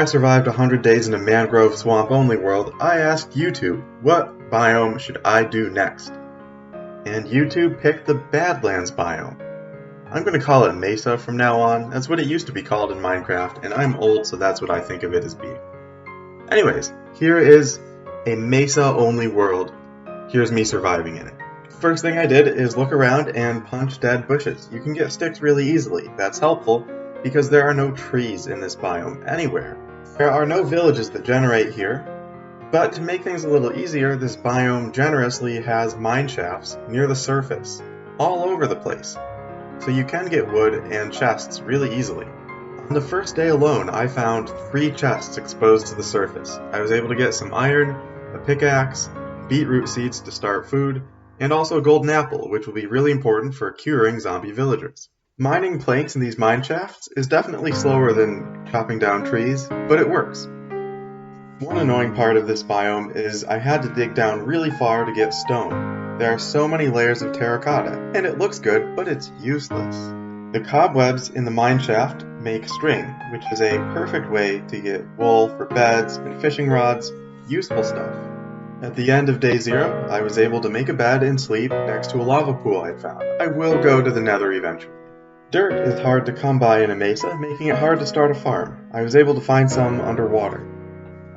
I survived 100 days in a mangrove swamp-only world, I asked YouTube, what biome should I do next? And YouTube picked the Badlands biome. I'm going to call it Mesa from now on. That's what it used to be called in Minecraft, and I'm old, so that's what I think of it as being. Anyways, here is a Mesa-only world. Here's me surviving in it. First thing I did is look around and punch dead bushes. You can get sticks really easily. That's helpful because there are no trees in this biome anywhere. There are no villages that generate here, but to make things a little easier, this biome generously has mine shafts near the surface, all over the place. So you can get wood and chests really easily. On the first day alone, I found 3 chests exposed to the surface. I was able to get some iron, a pickaxe, beetroot seeds to start food, and also a golden apple, which will be really important for curing zombie villagers. Mining planks in these mine shafts is definitely slower than chopping down trees, but it works. One annoying part of this biome is I had to dig down really far to get stone. There are so many layers of terracotta, and it looks good, but it's useless. The cobwebs in the mine shaft make string, which is a perfect way to get wool for beds and fishing rods, useful stuff. At the end of day 0, I was able to make a bed and sleep next to a lava pool I'd found. I will go to the nether eventually. Dirt is hard to come by in a mesa, making it hard to start a farm. I was able to find some underwater.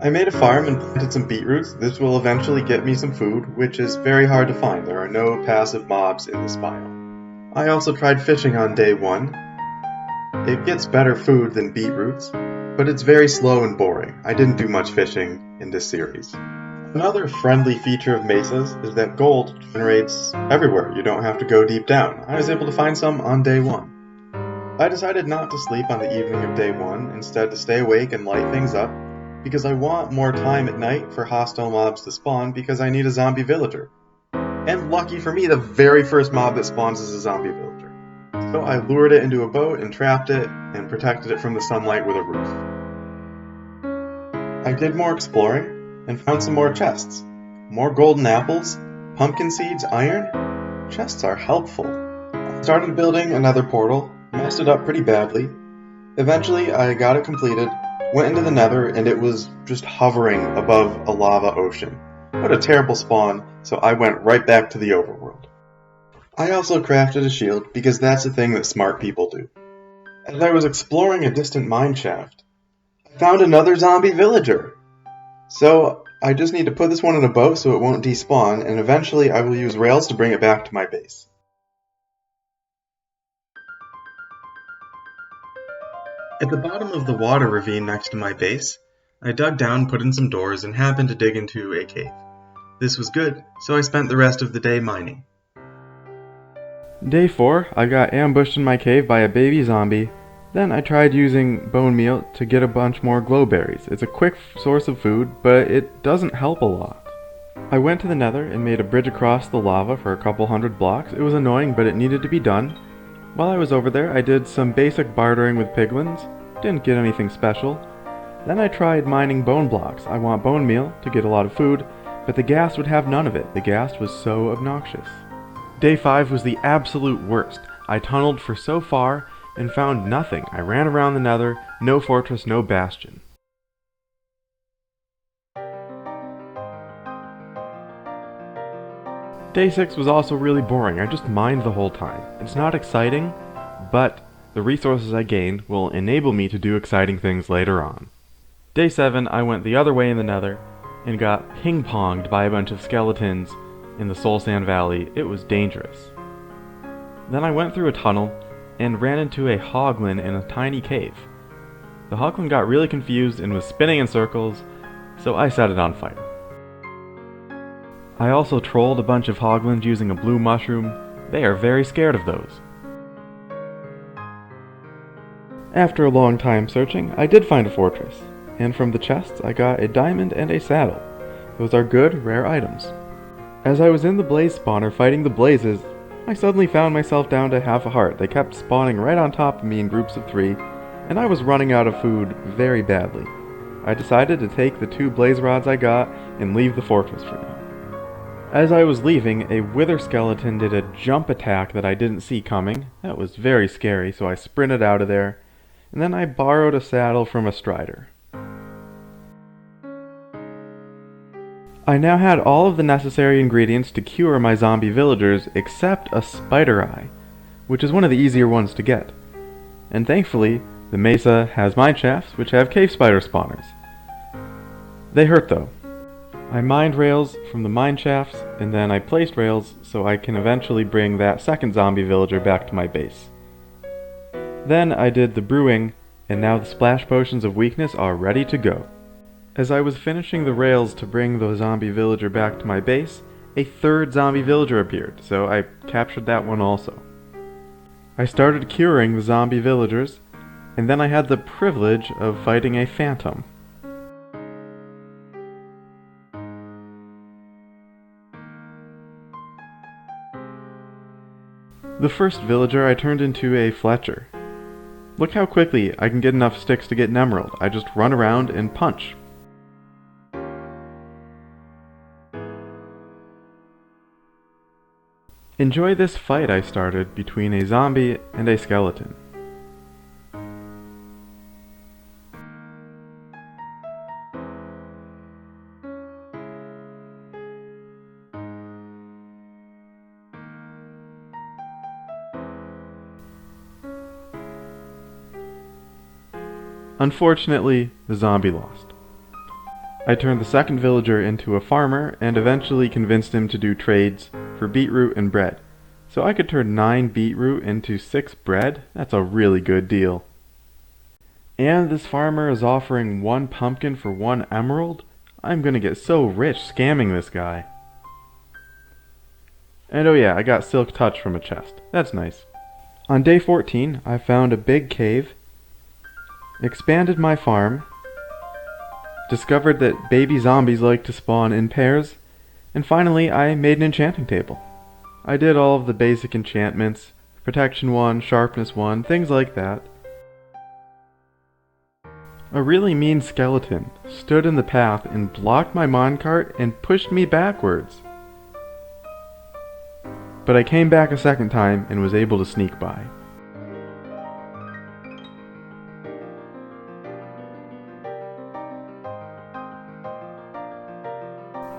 I made a farm and planted some beetroots. This will eventually get me some food, which is very hard to find. There are no passive mobs in this biome. I also tried fishing on day 1. It gets better food than beetroots, but it's very slow and boring. I didn't do much fishing in this series. Another friendly feature of mesas is that gold generates everywhere. You don't have to go deep down. I was able to find some on day 1. I decided not to sleep on the evening of day 1, instead to stay awake and light things up, because I want more time at night for hostile mobs to spawn because I need a zombie villager. And lucky for me, the very first mob that spawns is a zombie villager. So I lured it into a boat and trapped it and protected it from the sunlight with a roof. I did more exploring and found some more chests. More golden apples, pumpkin seeds, iron. Chests are helpful. I started building another portal, messed it up pretty badly. Eventually I got it completed, went into the nether, and it was just hovering above a lava ocean. What a terrible spawn, so I went right back to the overworld. I also crafted a shield because that's a thing that smart people do. As I was exploring a distant mine shaft, I found another zombie villager. So I just need to put this one in a boat so it won't despawn, and eventually I will use rails to bring it back to my base. At the bottom of the water ravine next to my base, I dug down, put in some doors, and happened to dig into a cave. This was good, so I spent the rest of the day mining. Day 4, I got ambushed in my cave by a baby zombie. Then I tried using bone meal to get a bunch more glowberries. It's a quick source of food, but it doesn't help a lot. I went to the nether and made a bridge across the lava for a couple hundred blocks. It was annoying, but it needed to be done. While I was over there, I did some basic bartering with piglins. Didn't get anything special. Then I tried mining bone blocks. I want bone meal to get a lot of food, but the ghast would have none of it. The ghast was so obnoxious. Day 5 was the absolute worst. I tunneled for so far and found nothing. I ran around the nether, no fortress, no bastion. Day 6 was also really boring. I just mined the whole time. It's not exciting, but the resources I gained will enable me to do exciting things later on. Day 7, I went the other way in the nether and got ping-ponged by a bunch of skeletons in the Soul Sand Valley. It was dangerous. Then I went through a tunnel and ran into a hoglin in a tiny cave. The hoglin got really confused and was spinning in circles, so I set it on fire. I also trolled a bunch of hoglins using a blue mushroom. They are very scared of those. After a long time searching, I did find a fortress, and from the chests I got a diamond and a saddle. Those are good, rare items. As I was in the blaze spawner fighting the blazes, I suddenly found myself down to half a heart. They kept spawning right on top of me in groups of 3, and I was running out of food very badly. I decided to take the 2 blaze rods I got and leave the fortress for now. As I was leaving, a wither skeleton did a jump attack that I didn't see coming. That was very scary, so I sprinted out of there, and then I borrowed a saddle from a strider. I now had all of the necessary ingredients to cure my zombie villagers except a spider eye, which is one of the easier ones to get. And thankfully, the mesa has mine shafts, which have cave spider spawners. They hurt though. I mined rails from the mine shafts, and then I placed rails so I can eventually bring that second zombie villager back to my base. Then I did the brewing, and now the splash potions of weakness are ready to go. As I was finishing the rails to bring the zombie villager back to my base, a third zombie villager appeared, so I captured that one also. I started curing the zombie villagers, and then I had the privilege of fighting a phantom. The first villager I turned into a Fletcher. Look how quickly I can get enough sticks to get an emerald. I just run around and punch. Enjoy this fight I started between a zombie and a skeleton. Unfortunately, the zombie lost. I turned the second villager into a farmer and eventually convinced him to do trades for beetroot and bread. So I could turn 9 beetroot into 6 bread. That's a really good deal. And this farmer is offering 1 pumpkin for 1 emerald? I'm gonna get so rich scamming this guy. And oh yeah, I got silk touch from a chest. That's nice. On day 14, I found a big cave, expanded my farm, discovered that baby zombies like to spawn in pairs, and finally I made an enchanting table. I did all of the basic enchantments, protection 1, sharpness 1, things like that. A really mean skeleton stood in the path and blocked my minecart and pushed me backwards. But I came back a second time and was able to sneak by.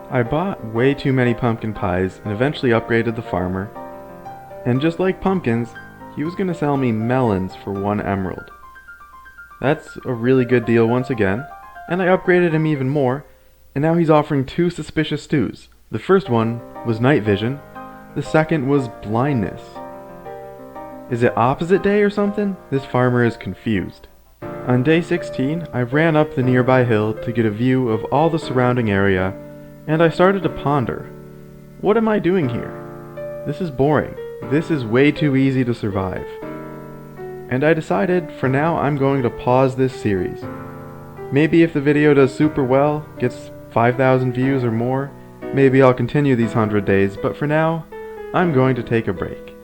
I bought way too many pumpkin pies and eventually upgraded the farmer. And just like pumpkins, he was going to sell me melons for 1 emerald. That's a really good deal once again, and I upgraded him even more, and now he's offering 2 suspicious stews. The first one was night vision, the second was blindness. Is it opposite day or something? This farmer is confused. On day 16, I ran up the nearby hill to get a view of all the surrounding area, and I started to ponder. What am I doing here? This is boring. This is way too easy to survive. And I decided, for now, I'm going to pause this series. Maybe if the video does super well, gets 5,000 views or more, maybe I'll continue these 100 days, but for now, I'm going to take a break.